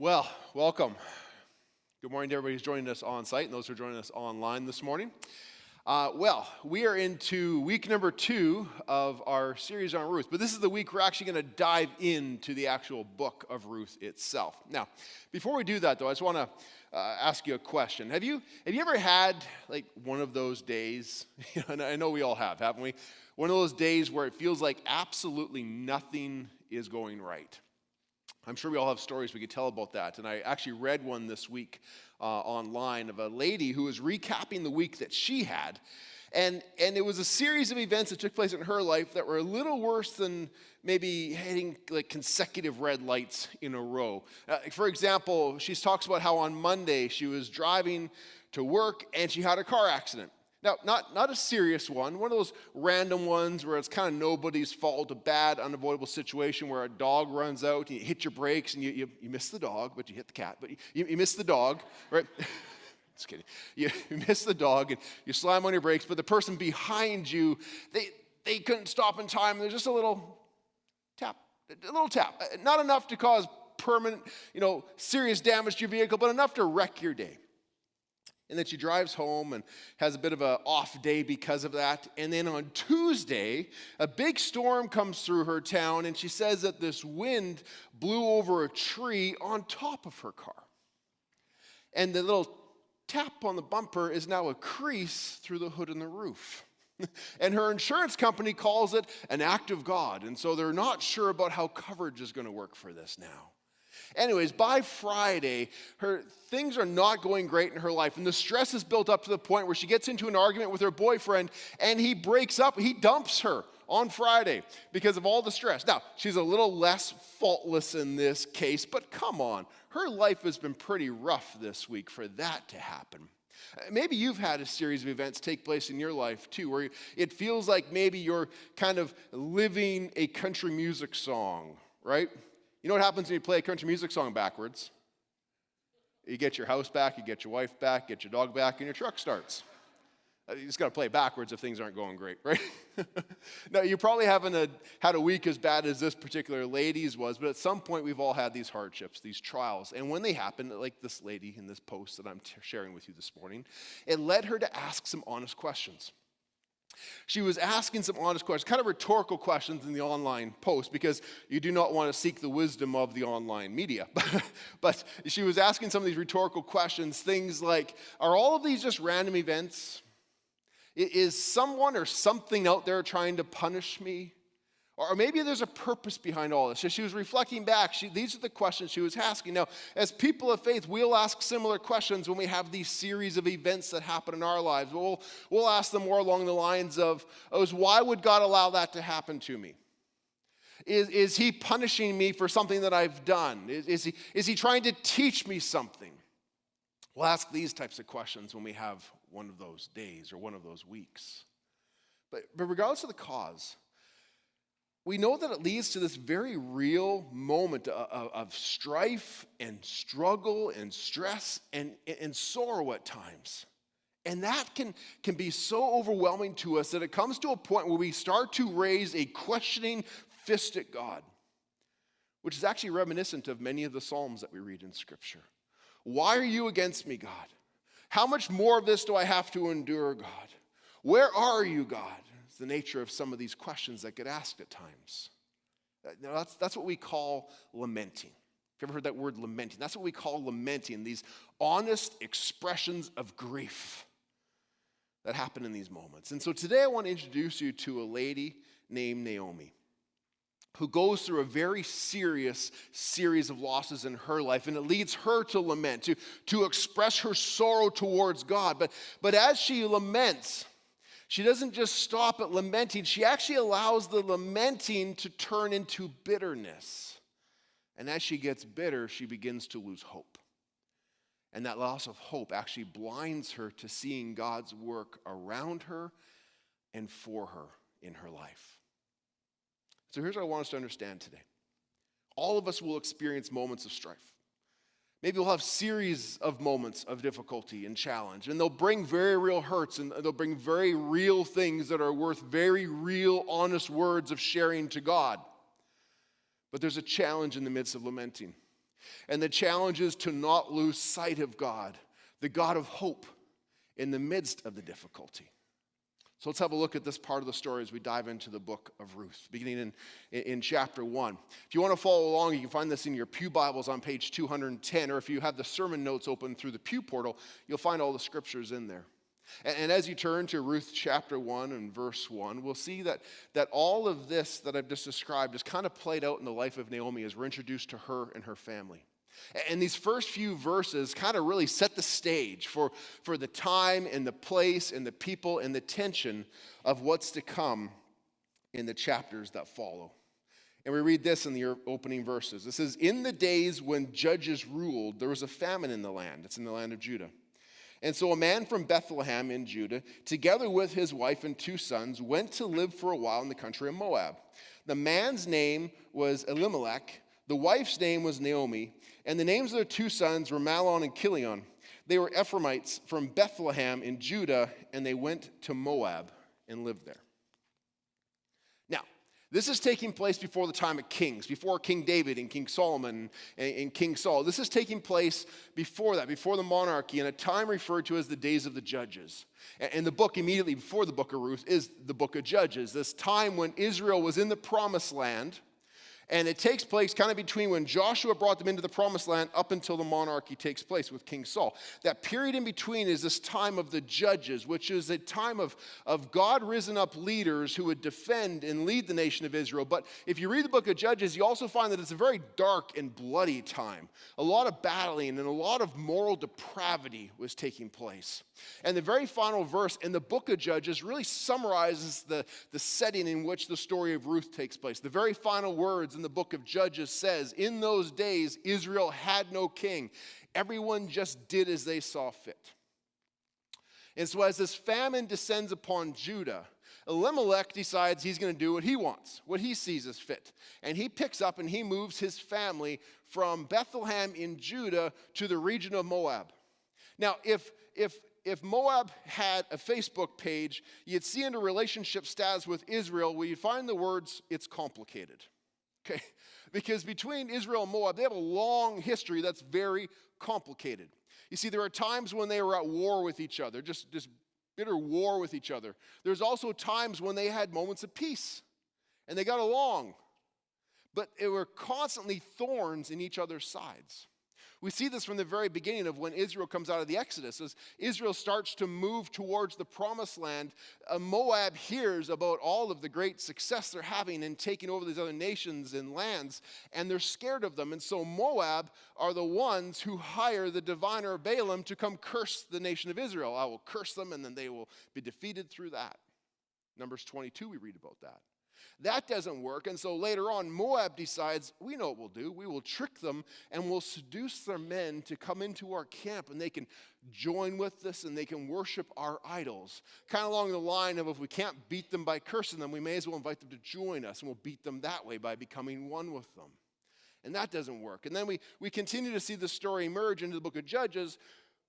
Well, welcome. Good morning to everybody who's joining us on site and those who are joining us online this morning. We are into week number 2 of our series on Ruth, but this is the week we're actually going to dive into the actual book of Ruth itself. Now, before we do that, though, I just want to ask you a question. Have you ever had like one of those days? And I know we all have, haven't we? One of those days where it feels like absolutely nothing is going right. I'm sure we all have stories we could tell about that. And I actually read one this week online of a lady who was recapping the week that she had. And it was a series of events that took place in her life that were a little worse than maybe hitting like consecutive red lights in a row. For example, she talks about how on Monday she was driving to work and she had a car accident. Now, not a serious one of those random ones where it's kind of nobody's fault, a bad, unavoidable situation where a dog runs out and you hit your brakes and you miss the dog, but you hit the cat, but you miss the dog, right? Just kidding. You miss the dog and you slam on your brakes, but the person behind you, they couldn't stop in time. There's just a little tap. Not enough to cause permanent, serious damage to your vehicle, but enough to wreck your day. And then she drives home and has a bit of an off day because of that. And then on Tuesday, a big storm comes through her town, and she says that this wind blew over a tree on top of her car. And the little tap on the bumper is now a crease through the hood and the roof. And her insurance company calls it an act of God. And so they're not sure about how coverage is going to work for this now. Anyways, by Friday, things are not going great in her life, and the stress is built up to the point where she gets into an argument with her boyfriend, and he breaks up, he dumps her on Friday because of all the stress. Now, she's a little less faultless in this case, but come on, her life has been pretty rough this week for that to happen. Maybe you've had a series of events take place in your life too, where it feels like maybe you're kind of living a country music song, right? You know what happens when you play a country music song backwards? You get your house back, you get your wife back, get your dog back, and your truck starts. You just got to play backwards if things aren't going great, right? Now, you probably haven't had a week as bad as this particular lady's was, but at some point we've all had these hardships, these trials. And when they happen, like this lady in this post that I'm sharing with you this morning, it led her to ask some honest questions. She was asking some honest questions, kind of rhetorical questions in the online post, because you do not want to seek the wisdom of the online media. But she was asking some of these rhetorical questions, things like, are all of these just random events? Is someone or something out there trying to punish me? Or maybe there's a purpose behind all this. So she was reflecting back. These are the questions she was asking. Now, as people of faith, we'll ask similar questions when we have these series of events that happen in our lives. We'll ask them more along the lines of, why would God allow that to happen to me? Is he punishing me for something that I've done? Is he trying to teach me something? We'll ask these types of questions when we have one of those days or one of those weeks. But regardless of the cause, we know that it leads to this very real moment of strife and struggle and stress and sorrow at times. And that can be so overwhelming to us that it comes to a point where we start to raise a questioning fist at God, which is actually reminiscent of many of the Psalms that we read in Scripture. Why are you against me, God? How much more of this do I have to endure, God? Where are you, God? It's the nature of some of these questions that get asked at times. Now, that's what we call lamenting. Have you ever heard that word lamenting? That's what we call lamenting, these honest expressions of grief that happen in these moments. And so today I want to introduce you to a lady named Naomi, who goes through a very serious series of losses in her life, and it leads her to lament, to express her sorrow towards God. But as she laments, she doesn't just stop at lamenting, she actually allows the lamenting to turn into bitterness. And as she gets bitter, she begins to lose hope. And that loss of hope actually blinds her to seeing God's work around her and for her in her life. So here's what I want us to understand today. All of us will experience moments of strife. Maybe we'll have series of moments of difficulty and challenge, and they'll bring very real hurts, and they'll bring very real things that are worth very real, honest words of sharing to God. But there's a challenge in the midst of lamenting. And the challenge is to not lose sight of God, the God of hope, in the midst of the difficulty. So let's have a look at this part of the story as we dive into the book of Ruth, beginning in chapter 1. If you want to follow along, you can find this in your Pew Bibles on page 210, or if you have the sermon notes open through the Pew portal, you'll find all the scriptures in there. And as you turn to Ruth chapter 1 and verse 1, we'll see that all of this that I've just described is kind of played out in the life of Naomi as we're introduced to her and her family. And these first few verses kind of really set the stage for the time and the place and the people and the tension of what's to come in the chapters that follow. And we read this in the opening verses. It says, "In the days when judges ruled, there was a famine in the land." It's in the land of Judah. "And so a man from Bethlehem in Judah, together with his wife and 2 sons, went to live for a while in the country of Moab. The man's name was Elimelech, the wife's name was Naomi, and the names of their 2 sons were Mahlon and Chilion. They were Ephraimites from Bethlehem in Judah, and they went to Moab and lived there." Now, this is taking place before the time of kings, before King David and King Solomon and King Saul. This is taking place before that, before the monarchy, in a time referred to as the days of the judges. And the book immediately before the book of Ruth is the book of Judges, this time when Israel was in the promised land. And it takes place kind of between when Joshua brought them into the promised land up until the monarchy takes place with King Saul. That period in between is this time of the judges, which is a time of God-risen up leaders who would defend and lead the nation of Israel. But if you read the book of Judges, you also find that it's a very dark and bloody time. A lot of battling and a lot of moral depravity was taking place. And the very final verse in the book of Judges really summarizes the setting in which the story of Ruth takes place. The very final words in the book of Judges says, "In those days, Israel had no king. Everyone just did as they saw fit." And so as this famine descends upon Judah, Elimelech decides he's going to do what he wants, what he sees as fit. And he picks up and he moves his family from Bethlehem in Judah to the region of Moab. Now, if Moab had a Facebook page, you'd see under relationship status with Israel where you'd find the words, "It's complicated." Okay, because between Israel and Moab, they have a long history that's very complicated. You see, there are times when they were at war with each other, just bitter war with each other. There's also times when they had moments of peace, and they got along. But it were constantly thorns in each other's sides. We see this from the very beginning of when Israel comes out of the Exodus. As Israel starts to move towards the promised land, Moab hears about all of the great success they're having in taking over these other nations and lands, and they're scared of them. And so Moab are the ones who hire the diviner Balaam to come curse the nation of Israel. "I will curse them, and then they will be defeated through that." Numbers 22, we read about that. That doesn't work, and so later on, Moab decides, we know what we'll do. We will trick them, and we'll seduce their men to come into our camp, and they can join with us, and they can worship our idols. Kind of along the line of, if we can't beat them by cursing them, we may as well invite them to join us, and we'll beat them that way by becoming one with them. And that doesn't work. And then we continue to see the story emerge into the book of Judges,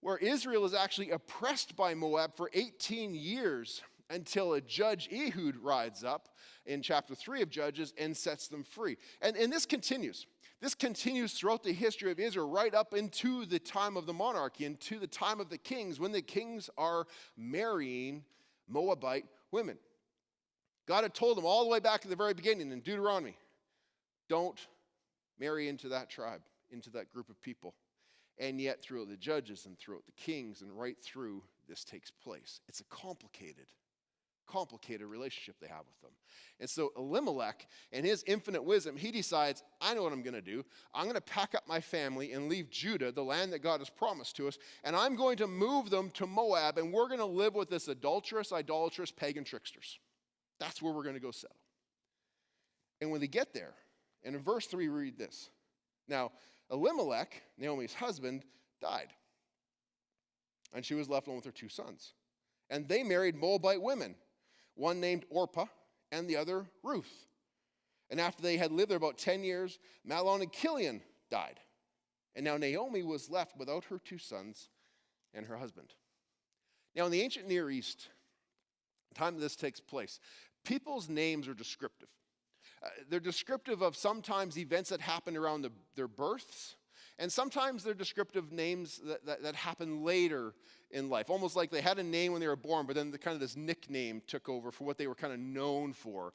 where Israel is actually oppressed by Moab for 18 years, until a judge Ehud rides up in chapter 3 of Judges and sets them free. And this continues. This continues throughout the history of Israel, right up into the time of the monarchy, into the time of the kings, when the kings are marrying Moabite women. God had told them all the way back at the very beginning in Deuteronomy, don't marry into that tribe, into that group of people. And yet throughout the Judges and throughout the kings and right through, this takes place. It's a complicated relationship they have with them. And so Elimelech, in his infinite wisdom, he decides, I know what I'm going to do. I'm going to pack up my family and leave Judah, the land that God has promised to us, and I'm going to move them to Moab, and we're going to live with this adulterous, idolatrous, pagan tricksters. That's where we're going to go settle. And when they get there, and in verse 3 we read this. Now, Elimelech, Naomi's husband, died, and she was left alone with her 2 sons. And they married Moabite women, one named Orpah and the other Ruth. And after they had lived there about 10 years, Mahlon and Chilion died. And now Naomi was left without her 2 sons and her husband. Now in the ancient Near East, the time this takes place, people's names are descriptive. They're descriptive of sometimes events that happened around their births, And sometimes they're descriptive names that happen later in life, almost like they had a name when they were born, but then kind of this nickname took over for what they were kind of known for.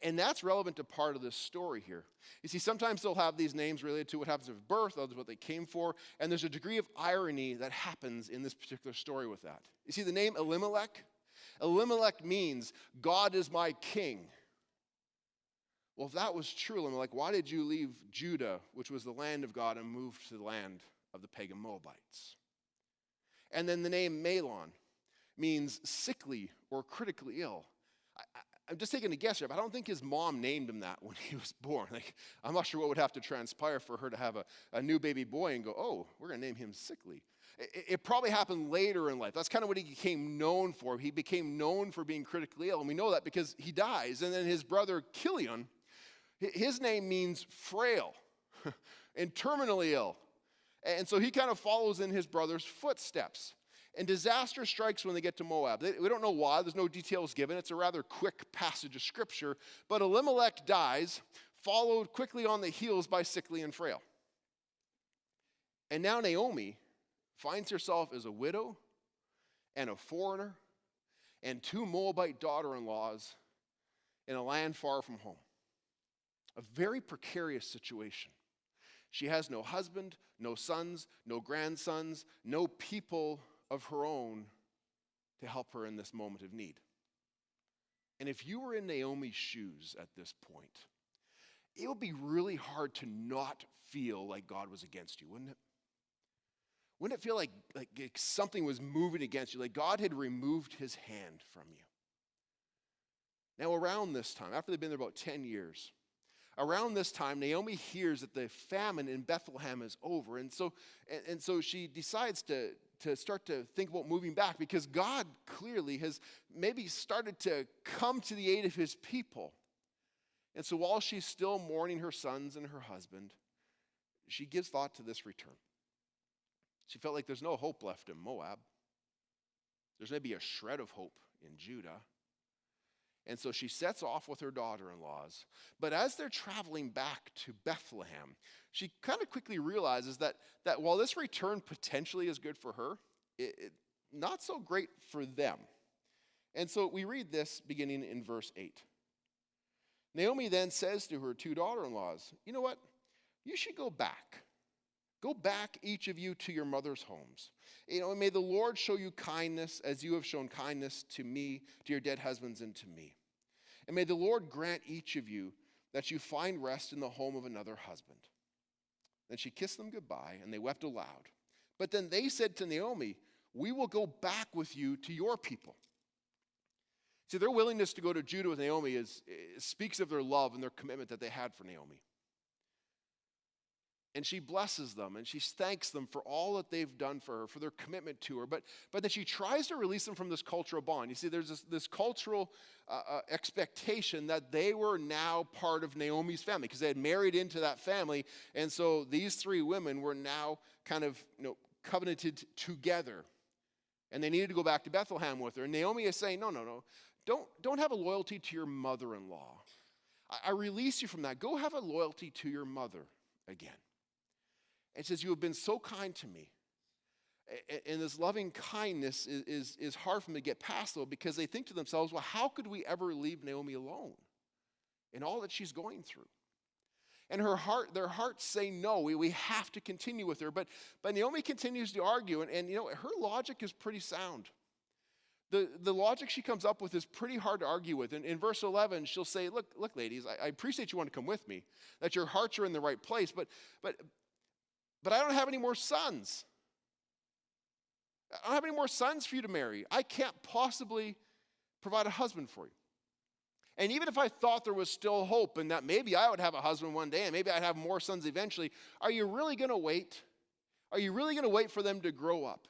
And that's relevant to part of this story here. You see, sometimes they'll have these names related to what happens at birth, others what they came for, and there's a degree of irony that happens in this particular story with that. You see, the name Elimelech means God is my king. Well, if that was true, Elimelech, why did you leave Judah, which was the land of God, and move to the land of the pagan Moabites? And then the name Mahlon means sickly or critically ill. I'm just taking a guess here, but I don't think his mom named him that when he was born. I'm not sure what would have to transpire for her to have a new baby boy and go, oh, we're going to name him sickly. It probably happened later in life. That's kind of what he became known for. He became known for being critically ill, and we know that because he dies. And then his brother Kilion, his name means frail and terminally ill. And so he kind of follows in his brother's footsteps. And disaster strikes when they get to Moab. We don't know why. There's no details given. It's a rather quick passage of Scripture. But Elimelech dies, followed quickly on the heels by sickly and frail. And now Naomi finds herself as a widow and a foreigner and 2 Moabite daughter-in-laws in a land far from home. A very precarious situation. She has no husband, no sons, no grandsons, no people of her own to help her in this moment of need. And if you were in Naomi's shoes at this point, it would be really hard to not feel like God was against you, wouldn't it? Wouldn't it feel like something was moving against you, like God had removed his hand from you? Now around this time, after they've been there about 10 years, around this time, Naomi hears that the famine in Bethlehem is over. And so she decides to start to think about moving back because God clearly has maybe started to come to the aid of his people. And so while she's still mourning her sons and her husband, she gives thought to this return. She felt like there's no hope left in Moab. There's maybe a shred of hope in Judah. And so she sets off with her daughter-in-laws. But as they're traveling back to Bethlehem, she kind of quickly realizes that while this return potentially is good for her, not so great for them. And so we read this beginning in verse 8. Naomi then says to her 2 daughter-in-laws, you know what? You should go back. Go back, each of you, to your mother's homes. And may the Lord show you kindness as you have shown kindness to me, to your dead husbands, and to me. And may the Lord grant each of you that you find rest in the home of another husband. Then she kissed them goodbye, and they wept aloud. But then they said to Naomi, we will go back with you to your people. See, their willingness to go to Judah with Naomi speaks of their love and their commitment that they had for Naomi. And she blesses them, and she thanks them for all that they've done for her, for their commitment to her. But that she tries to release them from this cultural bond. You see, there's this cultural expectation that they were now part of Naomi's family because they had married into that family. And so these 3 women were now kind of covenanted together. And they needed to go back to Bethlehem with her. And Naomi is saying, no. Don't have a loyalty to your mother-in-law. I release you from that. Go have a loyalty to your mother again. And says, you have been so kind to me. And this loving kindness is hard for them to get past, though, because they think to themselves, well, how could we ever leave Naomi alone in all that she's going through? And their hearts say, no, we have to continue with her. But Naomi continues to argue, and her logic is pretty sound. The logic she comes up with is pretty hard to argue with. And in verse 11, she'll say, look, ladies, I appreciate you want to come with me, that your hearts are in the right place, but I don't have any more sons. I don't have any more sons for you to marry. I can't possibly provide a husband for you. And even if I thought there was still hope and that maybe I would have a husband one day and maybe I'd have more sons eventually, are you really going to wait? Are you really going to wait for them to grow up?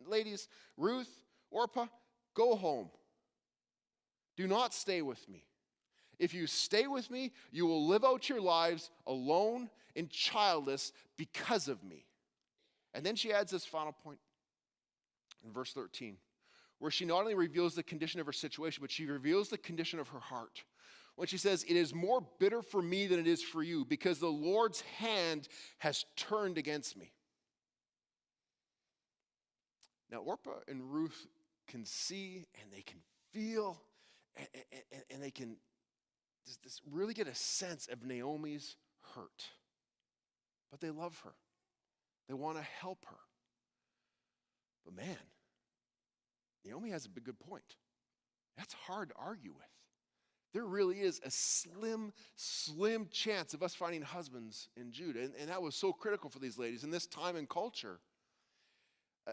Ladies, Ruth, Orpah, go home. Do not stay with me. If you stay with me, you will live out your lives alone and childless because of me. And then she adds this final point in verse 13, where she not only reveals the condition of her situation, but she reveals the condition of her heart. when she says, "It is more bitter for me than it is for you, because the Lord's hand has turned against me." Now, Orpah and Ruth can see and they can feel and they can just really get a sense of Naomi's hurt. But they love her. They want to help her. But man, Naomi has a good point. That's hard to argue with. There really is a slim chance of us finding husbands in Judah. And that was so critical for these ladies. In this time and culture,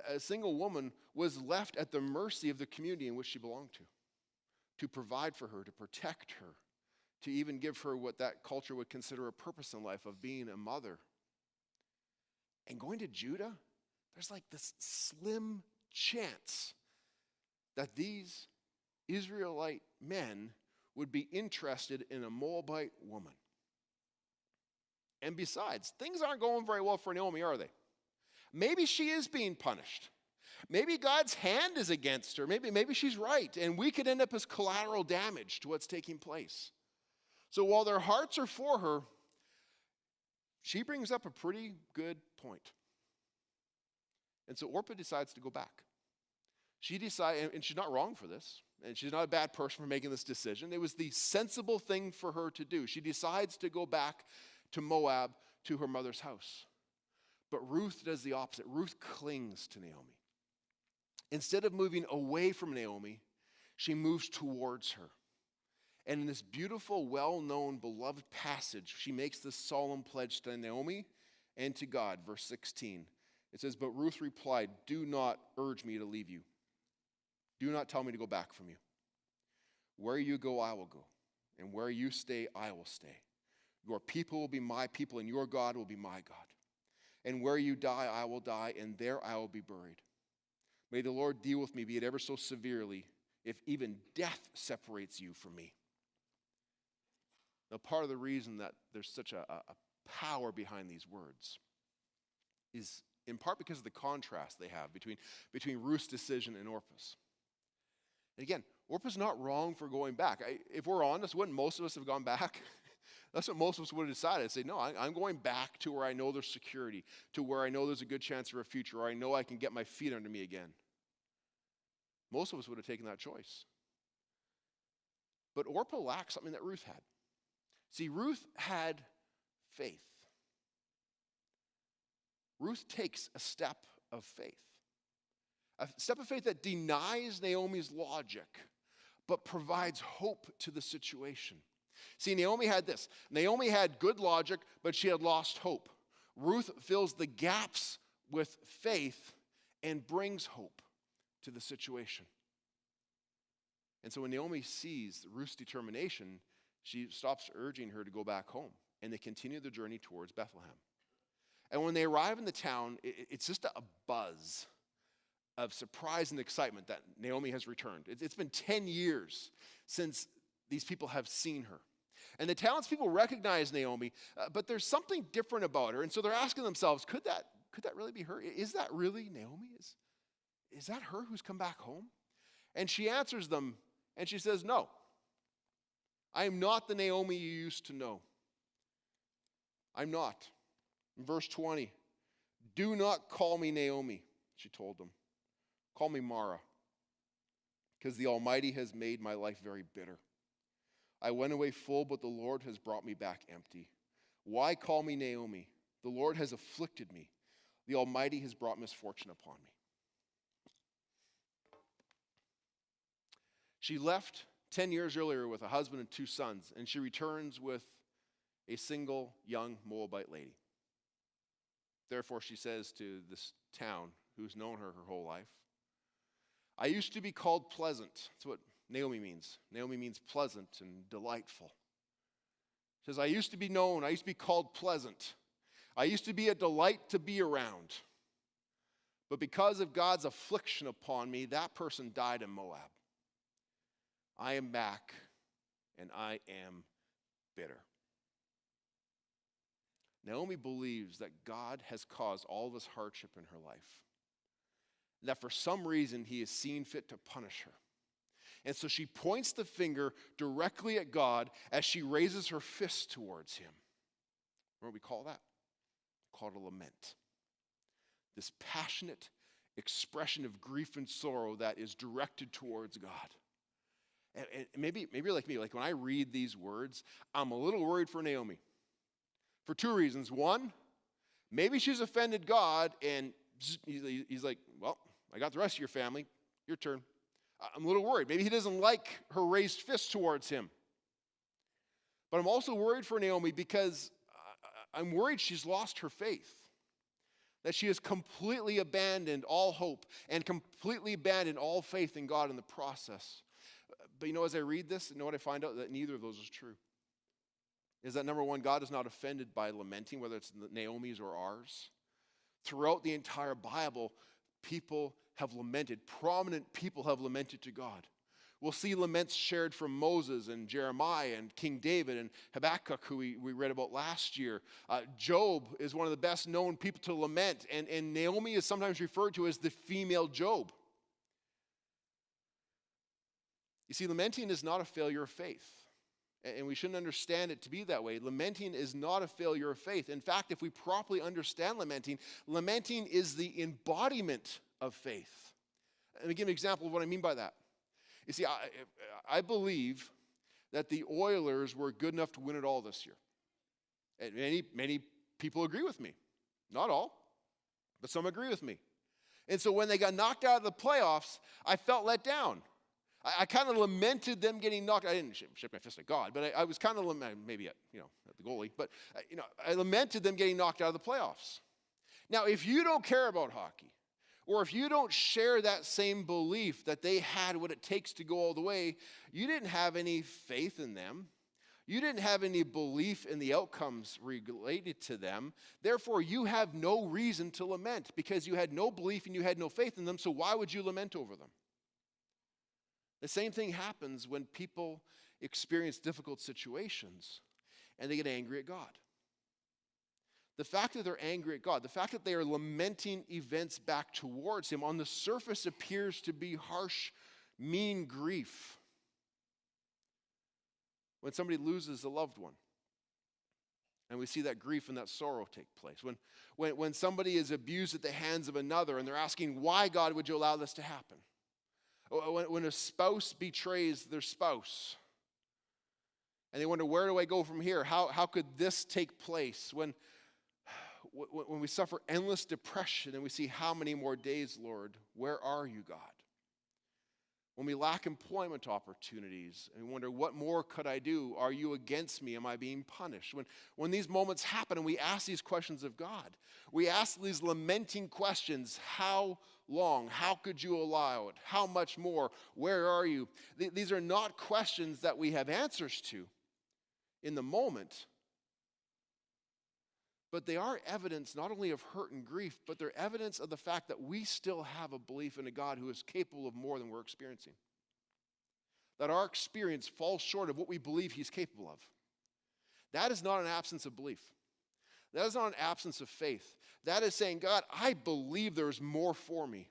a single woman was left at the mercy of the community in which she belonged to provide for her, to protect her, to even give her what that culture would consider a purpose in life of being a mother. And going to Judah, there's like this slim chance that these Israelite men would be interested in a Moabite woman. And besides, things aren't going very well for Naomi, are they? Maybe she is being punished. Maybe God's hand is against her. Maybe she's right, and we could end up as collateral damage to what's taking place. So while their hearts are for her, she brings up a pretty good point. And so Orpah decides to go back. She decides, and she's not wrong for this, and she's not a bad person for making this decision. It was the sensible thing for her to do. She decides to go back to Moab, to her mother's house. But Ruth does the opposite. Ruth clings to Naomi. Instead of moving away from Naomi, she moves towards her. And in this beautiful, well-known, beloved passage, she makes this solemn pledge to Naomi and to God. Verse 16, it says, "But Ruth replied, 'Do not urge me to leave you. Do not tell me to go back from you. Where you go, I will go. And where you stay, I will stay. Your people will be my people, and your God will be my God. And where you die, I will die, and there I will be buried. May the Lord deal with me, be it ever so severely, if even death separates you from me.'" Now, part of the reason that there's such a power behind these words is in part because of the contrast they have between Ruth's decision and Orpah's. And again, Orpah's not wrong for going back. If we're honest, wouldn't most of us have gone back? That's what most of us would have decided. Say, no, I'm going back to where I know there's security, to where I know there's a good chance for a future, or I know I can get my feet under me again. Most of us would have taken that choice. But Orpah lacked something that Ruth had. See, Ruth had faith. Ruth takes a step of faith. A step of faith that denies Naomi's logic, but provides hope to the situation. See, Naomi had this. Naomi had good logic, but she had lost hope. Ruth fills the gaps with faith and brings hope to the situation. And so when Naomi sees Ruth's determination, she stops urging her to go back home, and they continue the journey towards Bethlehem. And when they arrive in the town, it's just a buzz of surprise and excitement that Naomi has returned. It's been 10 years since these people have seen her. And the townspeople recognize Naomi, but there's something different about her. And so they're asking themselves, could that really be her? Is that really Naomi? Is that her who's come back home? And she answers them, and she says, "No. I am not the Naomi you used to know. I'm not." In verse 20, "Do not call me Naomi," she told them. "Call me Mara, because the Almighty has made my life very bitter. I went away full, but the Lord has brought me back empty. Why call me Naomi? The Lord has afflicted me. The Almighty has brought misfortune upon me." She left 10 years earlier with a husband and 2 sons, and she returns with a single young Moabite lady. Therefore, she says to this town, who's known her whole life, "I used to be called pleasant." That's what Naomi means. Naomi means pleasant and delightful. She says, I used to be called pleasant. I used to be a delight to be around. But because of God's affliction upon me, that person died in Moab. I am back, and I am bitter. Naomi believes that God has caused all this hardship in her life, that for some reason he has seen fit to punish her. And so she points the finger directly at God as she raises her fist towards him. What do we call that? We call it a lament. This passionate expression of grief and sorrow that is directed towards God. And maybe you're like me, like when I read these words, I'm a little worried for Naomi. For two reasons. One, maybe she's offended God and he's like, well, I got the rest of your family, your turn. I'm a little worried. Maybe he doesn't like her raised fist towards him. But I'm also worried for Naomi because I'm worried she's lost her faith. That she has completely abandoned all hope and completely abandoned all faith in God in the process. But as I read this, what I find out? That neither of those is true. Is that number one, God is not offended by lamenting, whether it's Naomi's or ours. Throughout the entire Bible, people have lamented. Prominent people have lamented to God. We'll see laments shared from Moses and Jeremiah and King David and Habakkuk, who we read about last year. Job is one of the best known people to lament, and Naomi is sometimes referred to as the female Job. You see, lamenting is not a failure of faith, and we shouldn't understand it to be that way. Lamenting is not a failure of faith. In fact, if we properly understand lamenting, lamenting is the embodiment of faith. Let me give an example of what I mean by that. You see, I believe that the Oilers were good enough to win it all this year. And many people agree with me. Not all, but some agree with me. And so when they got knocked out of the playoffs, I felt let down. I kind of lamented them getting knocked. I didn't shake my fist at God, but I was kind of maybe at the goalie. But I lamented them getting knocked out of the playoffs. Now, if you don't care about hockey, or if you don't share that same belief that they had what it takes to go all the way, you didn't have any faith in them. You didn't have any belief in the outcomes related to them. Therefore, you have no reason to lament because you had no belief and you had no faith in them. So why would you lament over them? The same thing happens when people experience difficult situations and they get angry at God. The fact that they're angry at God, the fact that they are lamenting events back towards him, on the surface appears to be harsh, mean grief. When somebody loses a loved one, and we see that grief and that sorrow take place. When somebody is abused at the hands of another, and they're asking, why, God, would you allow this to happen? When a spouse betrays their spouse, and they wonder, where do I go from here? How could this take place? When we suffer endless depression and we see how many more days, Lord, where are you, God? When we lack employment opportunities and we wonder, what more could I do? Are you against me? Am I being punished? When these moments happen and we ask these questions of God, we ask these lamenting questions: how long? How could you allow it? How much more? Where are you? These are not questions that we have answers to in the moment. But they are evidence not only of hurt and grief, but they're evidence of the fact that we still have a belief in a God who is capable of more than we're experiencing. That our experience falls short of what we believe he's capable of. That is not an absence of belief. That is not an absence of faith. That is saying, God, I believe there's more for me.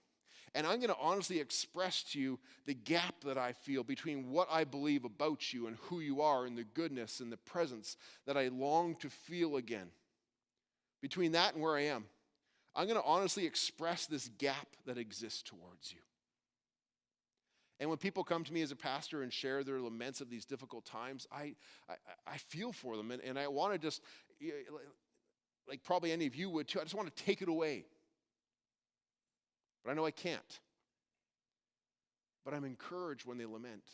And I'm going to honestly express to you the gap that I feel between what I believe about you and who you are and the goodness and the presence that I long to feel again. Between that and where I am, I'm going to honestly express this gap that exists towards you. And when people come to me as a pastor and share their laments of these difficult times, I feel for them. And I want to just, like probably any of you would too, I just want to take it away. But I know I can't. But I'm encouraged when they lament.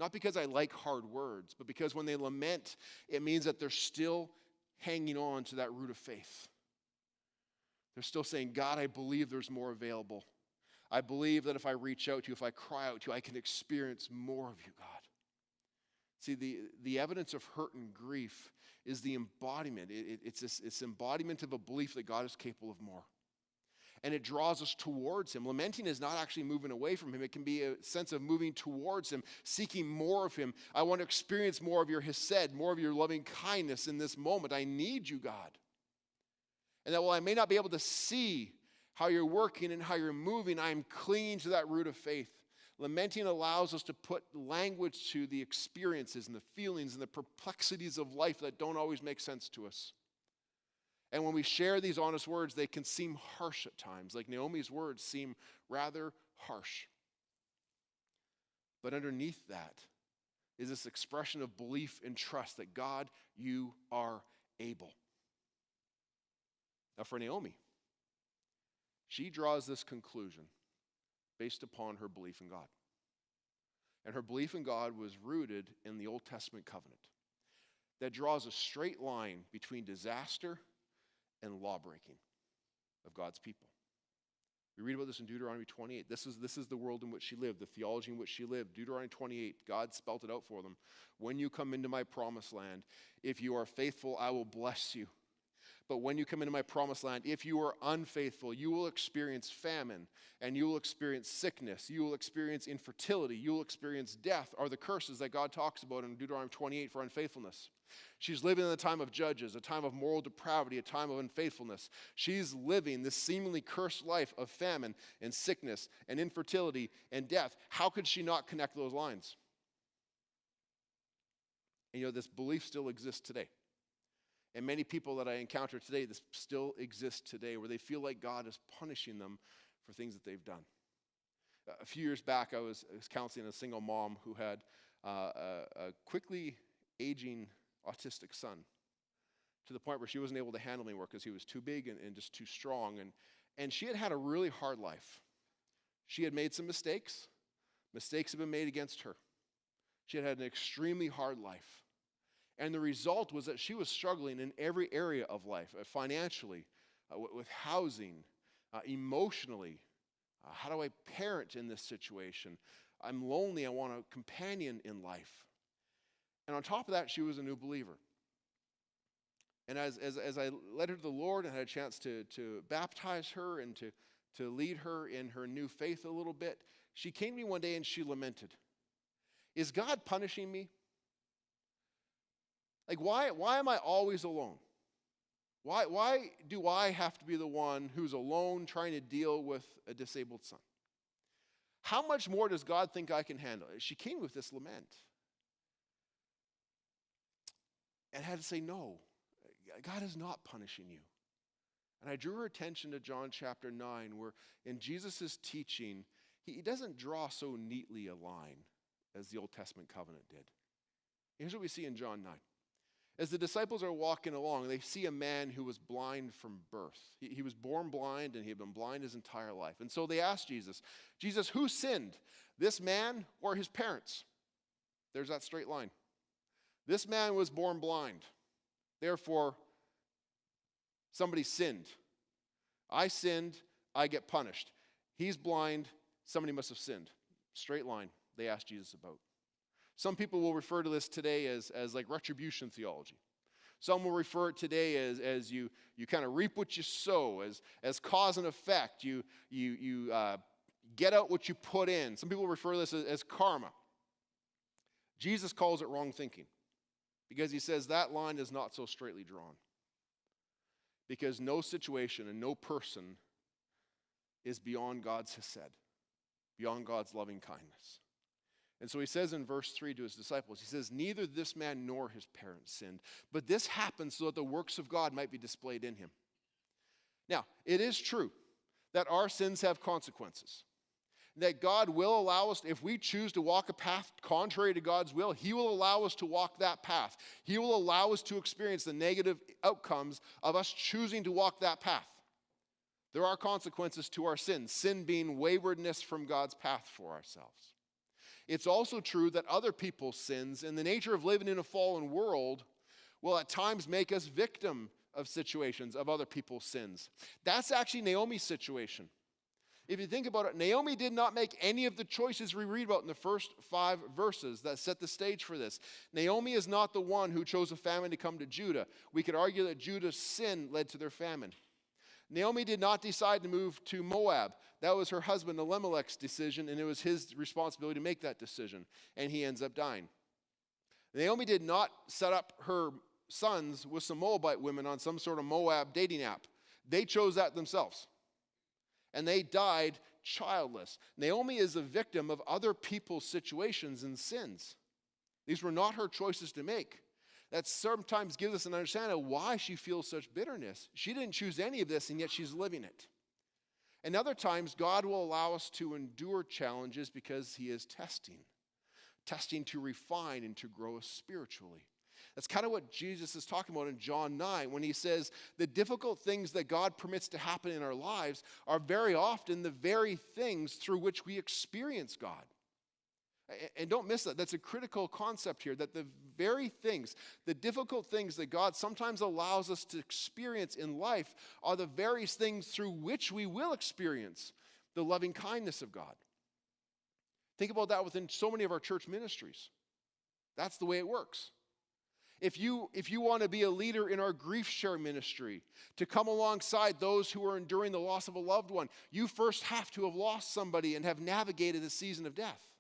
Not because I like hard words, but because when they lament, it means that they're still hanging on to that root of faith. They're still saying, God, I believe there's more available. I believe that if I reach out to you, if I cry out to you, I can experience more of you, God. See, the evidence of hurt and grief is the embodiment. It's embodiment of a belief that God is capable of more. And it draws us towards him. Lamenting is not actually moving away from him. It can be a sense of moving towards him, seeking more of him. I want to experience more of your hesed, more of your loving kindness in this moment. I need you, God. And that while I may not be able to see how you're working and how you're moving, I am clinging to that root of faith. Lamenting allows us to put language to the experiences and the feelings and the perplexities of life that don't always make sense to us. And when we share these honest words, they can seem harsh at times, like Naomi's words seem rather harsh. But underneath that is this expression of belief and trust that God, you are able. Now for Naomi, she draws this conclusion based upon her belief in God. And her belief in God was rooted in the Old Testament covenant that draws a straight line between disaster and lawbreaking of God's people. We read about this in Deuteronomy 28. This is the world in which she lived, the theology in which she lived. Deuteronomy 28, God spelt it out for them. When you come into my promised land, if you are faithful, I will bless you. But when you come into my promised land, if you are unfaithful, you will experience famine, and you will experience sickness, you will experience infertility, you will experience death, are the curses that God talks about in Deuteronomy 28 for unfaithfulness. She's living in a time of judges, a time of moral depravity, a time of unfaithfulness. She's living this seemingly cursed life of famine and sickness and infertility and death. How could she not connect those lines? And this belief still exists today. And many people that I encounter today, this still exists today, where they feel like God is punishing them for things that they've done. A few years back, I was counseling a single mom who had a quickly aging autistic son, to the point where she wasn't able to handle me work because he was too big and just too strong. And she had a really hard life. She had made some mistakes. Mistakes have been made against her. She had an extremely hard life. And the result was that she was struggling in every area of life, financially, with housing, emotionally. How do I parent in this situation? I'm lonely. I want a companion in life. And on top of that, she was a new believer. And as I led her to the Lord and had a chance to baptize her and to lead her in her new faith a little bit, she came to me one day and she lamented, "Is God punishing me? Like, why am I always alone? Why do I have to be the one who's alone trying to deal with a disabled son? How much more does God think I can handle?" She came with this lament. And I had to say, no, God is not punishing you. And I drew her attention to John chapter 9, where in Jesus' teaching, he doesn't draw so neatly a line as the Old Testament covenant did. Here's what we see in John 9. As the disciples are walking along, they see a man who was blind from birth. He was born blind, and he had been blind his entire life. And so they asked Jesus, who sinned, this man or his parents? There's that straight line. This man was born blind. Therefore, somebody sinned. I sinned, I get punished. He's blind, somebody must have sinned. Straight line they asked Jesus about. Some people will refer to this today as like retribution theology. Some will refer it today as you kind of reap what you sow, as cause and effect. You get out what you put in. Some people refer to this as karma. Jesus calls it wrong thinking, because he says that line is not so straightly drawn. Because no situation and no person is beyond God's hesed, beyond God's loving kindness. And so he says in verse 3 to his disciples, he says, "Neither this man nor his parents sinned, but this happened so that the works of God might be displayed in him." Now, it is true that our sins have consequences. That God will allow us, if we choose to walk a path contrary to God's will, he will allow us to walk that path. He will allow us to experience the negative outcomes of us choosing to walk that path. There are consequences to our sin, sin being waywardness from God's path for ourselves. It's also true that other people's sins and the nature of living in a fallen world will at times make us victim of situations of other people's sins. That's actually Naomi's situation. If you think about it, Naomi did not make any of the choices we read about in the first 5 verses that set the stage for this. Naomi is not the one who chose a famine to come to Judah. We could argue that Judah's sin led to their famine. Naomi did not decide to move to Moab. That was her husband Elimelech's decision, and it was his responsibility to make that decision, and he ends up dying. Naomi did not set up her sons with some Moabite women on some sort of Moab dating app. They chose that themselves. And they died childless. Naomi is a victim of other people's situations and sins. These were not her choices to make. That sometimes gives us an understanding of why she feels such bitterness. She didn't choose any of this, and yet she's living it. And other times, God will allow us to endure challenges because he is testing to refine and to grow us spiritually. That's kind of what Jesus is talking about in John 9 when he says the difficult things that God permits to happen in our lives are very often the very things through which we experience God. And don't miss that. That's a critical concept here, that the very things, the difficult things that God sometimes allows us to experience in life are the very things through which we will experience the loving kindness of God. Think about that within so many of our church ministries. That's the way it works. If you want to be a leader in our grief share ministry, to come alongside those who are enduring the loss of a loved one, you first have to have lost somebody and have navigated a season of death.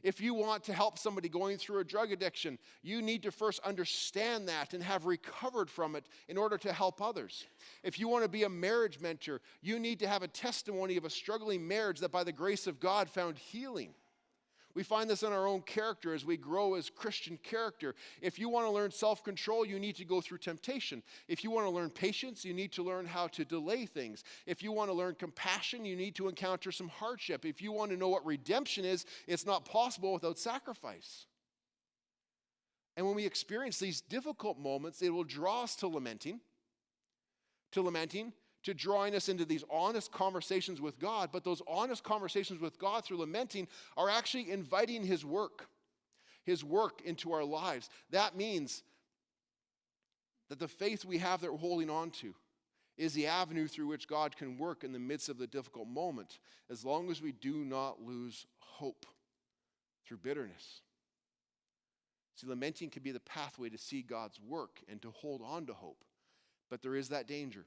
If you want to help somebody going through a drug addiction, you need to first understand that and have recovered from it in order to help others. If you want to be a marriage mentor, you need to have a testimony of a struggling marriage that by the grace of God found healing. We find this in our own character as we grow as Christian character. If you want to learn self-control, you need to go through temptation. If you want to learn patience, you need to learn how to delay things. If you want to learn compassion, you need to encounter some hardship. If you want to know what redemption is, it's not possible without sacrifice. And when we experience these difficult moments, it will draw us to lamenting, to drawing us into these honest conversations with God. But those honest conversations with God through lamenting are actually inviting his work into our lives. That means that the faith we have that we're holding on to is the avenue through which God can work in the midst of the difficult moment, as long as we do not lose hope through bitterness. See, lamenting can be the pathway to see God's work and to hold on to hope. But there is that danger.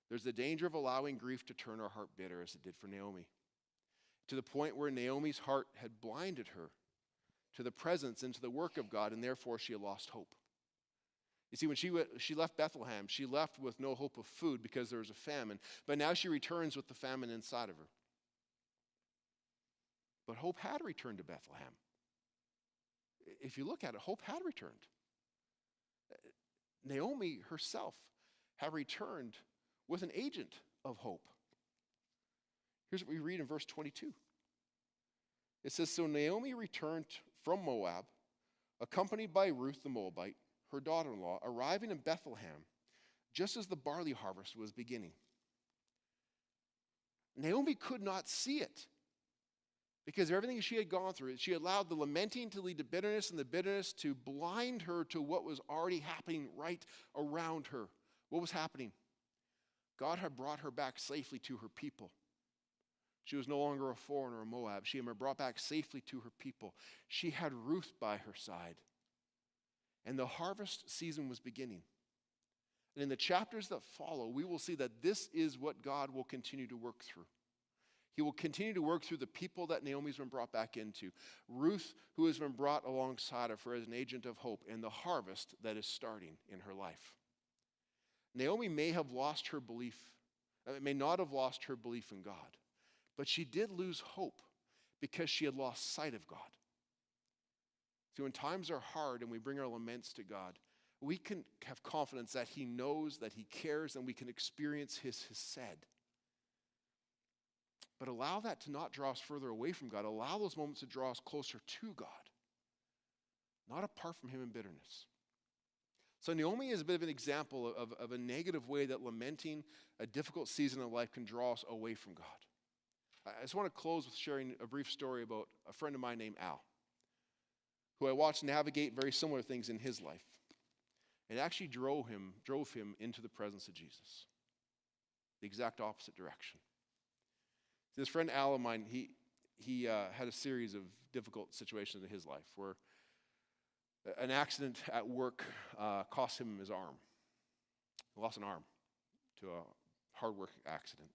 There's the danger of allowing grief to turn our heart bitter, as it did for Naomi, to the point where Naomi's heart had blinded her to the presence and to the work of God, and therefore she had lost hope. You see, when she left Bethlehem, she left with no hope of food because there was a famine, but now she returns with the famine inside of her. But hope had returned to Bethlehem. If you look at it, hope had returned. Naomi herself had returned with an agent of hope. Here's what we read in verse 22. It says, "So Naomi returned from Moab, accompanied by Ruth the Moabite, her daughter-in-law, arriving in Bethlehem just as the barley harvest was beginning." Naomi could not see it because everything she had gone through, she allowed the lamenting to lead to bitterness and the bitterness to blind her to what was already happening right around her. What was happening? God had brought her back safely to her people. She was no longer a foreigner in Moab. She had been brought back safely to her people. She had Ruth by her side. And the harvest season was beginning. And in the chapters that follow, we will see that this is what God will continue to work through. He will continue to work through the people that Naomi's been brought back into. Ruth, who has been brought alongside of her as an agent of hope, and the harvest that is starting in her life. Naomi may not have lost her belief in God, but she did lose hope because she had lost sight of God. See, when times are hard and we bring our laments to God, we can have confidence that he knows, that he cares, and we can experience his said. But allow that to not draw us further away from God. Allow those moments to draw us closer to God, not apart from him in bitterness. So Naomi is a bit of an example of a negative way that lamenting a difficult season of life can draw us away from God. I just want to close with sharing a brief story about a friend of mine named Al, who I watched navigate very similar things in his life. It actually drove him into the presence of Jesus, the exact opposite direction. This friend Al of mine, he had a series of difficult situations in his life where an accident at work cost him his arm. He lost an arm to a hard work accident.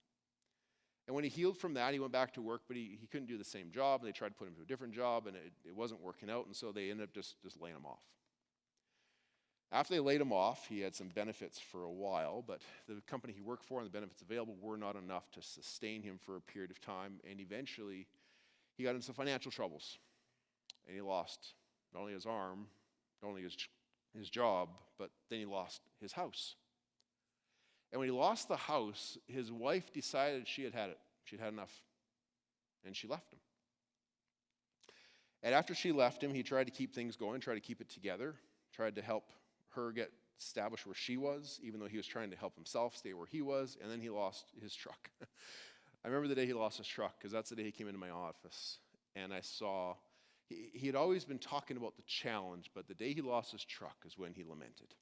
And when he healed from that, he went back to work, but he couldn't do the same job. They tried to put him to a different job, and it wasn't working out, and so they ended up just laying him off. After they laid him off, he had some benefits for a while, but the company he worked for and the benefits available were not enough to sustain him for a period of time, and eventually he got into some financial troubles, and he lost not only his arm, not only his job, but then he lost his house. And when he lost the house, his wife decided she had it. She'd had enough, and she left him. And after she left him, he tried to keep things going, tried to keep it together, tried to help her get established where she was, even though he was trying to help himself stay where he was, and then he lost his truck. I remember the day he lost his truck, because that's the day he came into my office, and I saw, he had always been talking about the challenge, but the day he lost his truck is when he lamented.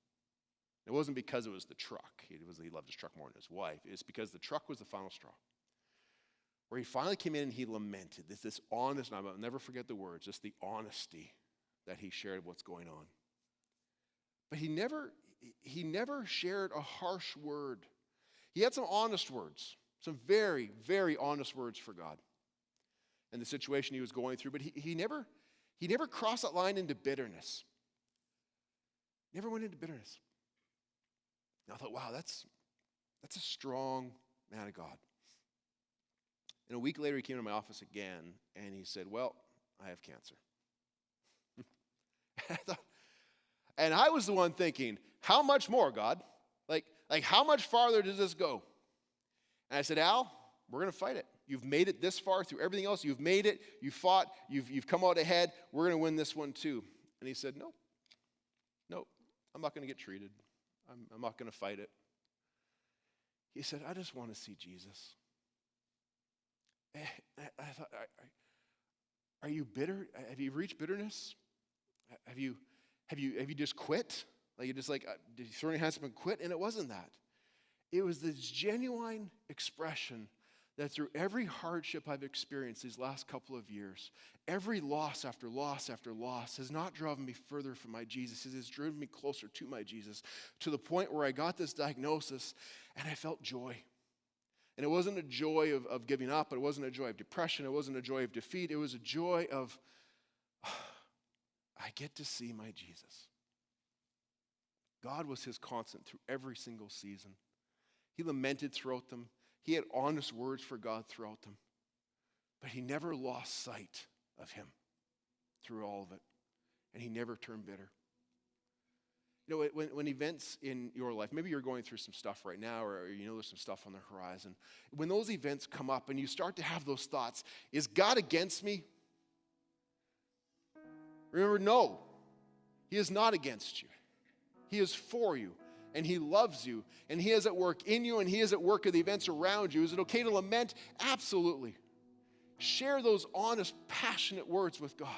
It wasn't because it was the truck. He loved his truck more than his wife. It's because the truck was the final straw. Where he finally came in and he lamented. This honest, and I'll never forget the words, just the honesty that he shared what's going on. But he never shared a harsh word. He had some honest words, some very, very honest words for God and the situation he was going through. But he never crossed that line into bitterness. Never went into bitterness. And I thought, wow, that's a strong man of God. And a week later, he came to my office again, and he said, well, I have cancer. And I was the one thinking, how much more, God? Like how much farther does this go? And I said, Al, we're going to fight it. You've made it this far through everything else. You've made it. You've fought. You've come out ahead. We're going to win this one too. And he said, no, I'm not going to get treated. I'm not going to fight it. He said, I just want to see Jesus. I thought, are you bitter? Have you reached bitterness? Have you just quit? Like you just did you throw your hands up and quit? And it wasn't that. It was this genuine expression that through every hardship I've experienced these last couple of years, every loss after loss after loss has not driven me further from my Jesus. It has driven me closer to my Jesus, to the point where I got this diagnosis and I felt joy. And it wasn't a joy of giving up. It wasn't a joy of depression. It wasn't a joy of defeat. It was a joy of, I get to see my Jesus. God was his constant through every single season. He lamented throughout them. He had honest words for God throughout them. But he never lost sight of him through all of it. And he never turned bitter. You know, when events in your life, maybe you're going through some stuff right now, or there's some stuff on the horizon. When those events come up and you start to have those thoughts, is God against me? Remember, no, he is not against you. He is for you, and he loves you, and he is at work in you, and he is at work in the events around you. Is it okay to lament? Absolutely. Share those honest, passionate words with God.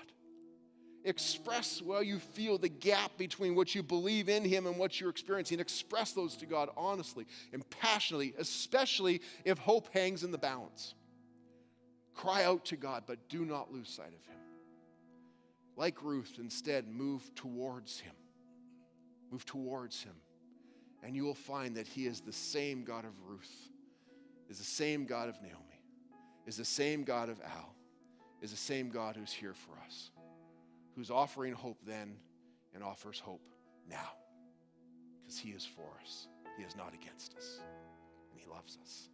Express how you feel the gap between what you believe in him and what you're experiencing. Express those to God honestly and passionately, especially if hope hangs in the balance. Cry out to God, but do not lose sight of him. Like Ruth, instead, move towards him. Move towards him. And you will find that he is the same God of Ruth, is the same God of Naomi, is the same God of Al, is the same God who's here for us, who's offering hope then and offers hope now. Because he is for us. He is not against us. And he loves us.